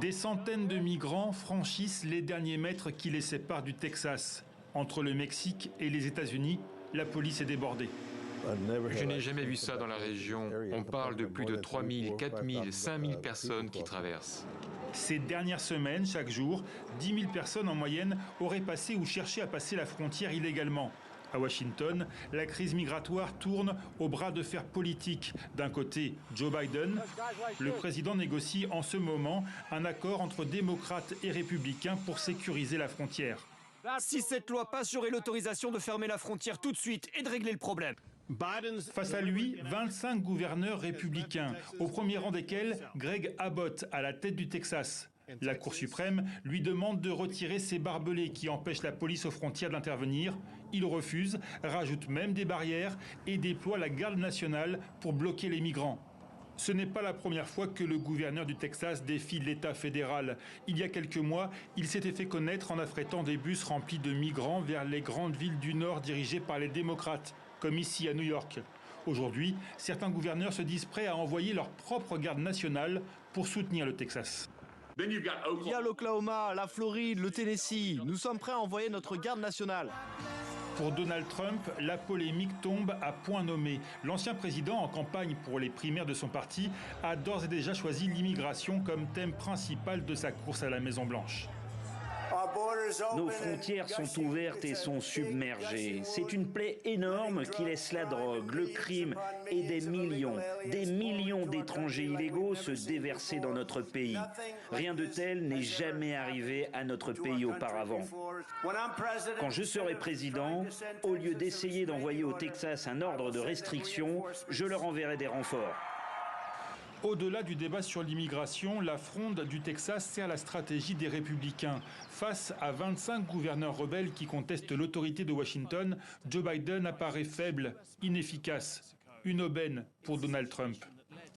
Des centaines de migrants franchissent les derniers mètres qui les séparent du Texas. Entre le Mexique et les États-Unis, la police est débordée. Je n'ai jamais vu ça dans la région. On parle de plus de 3 000, 4 000, 5 000 personnes qui traversent. Ces dernières semaines, chaque jour, 10 000 personnes en moyenne auraient passé ou cherché à passer la frontière illégalement. À Washington, la crise migratoire tourne au bras de fer politique. D'un côté, Joe Biden. Le président négocie en ce moment un accord entre démocrates et républicains pour sécuriser la frontière. Si cette loi passe, j'aurai l'autorisation de fermer la frontière tout de suite et de régler le problème. Face à lui, 25 gouverneurs républicains, au premier rang desquels Greg Abbott, à la tête du Texas. La Cour suprême lui demande de retirer ses barbelés qui empêchent la police aux frontières d'intervenir. Il refuse, rajoute même des barrières et déploie la garde nationale pour bloquer les migrants. Ce n'est pas la première fois que le gouverneur du Texas défie l'État fédéral. Il y a quelques mois, il s'était fait connaître en affrétant des bus remplis de migrants vers les grandes villes du Nord dirigées par les démocrates, comme ici à New York. Aujourd'hui, certains gouverneurs se disent prêts à envoyer leur propre garde nationale pour soutenir le Texas. Il y a l'Oklahoma, la Floride, le Tennessee. Nous sommes prêts à envoyer notre garde nationale. Pour Donald Trump, la polémique tombe à point nommé. L'ancien président, en campagne pour les primaires de son parti, a d'ores et déjà choisi l'immigration comme thème principal de sa course à la Maison-Blanche. Nos frontières sont ouvertes et sont submergées. C'est une plaie énorme qui laisse la drogue, le crime et des millions d'étrangers illégaux se déverser dans notre pays. Rien de tel n'est jamais arrivé à notre pays auparavant. Quand je serai président, au lieu d'essayer d'envoyer au Texas un ordre de restriction, je leur enverrai des renforts. Au-delà du débat sur l'immigration, la fronde du Texas sert la stratégie des républicains. Face à 25 gouverneurs rebelles qui contestent l'autorité de Washington, Joe Biden apparaît faible, inefficace. Une aubaine pour Donald Trump.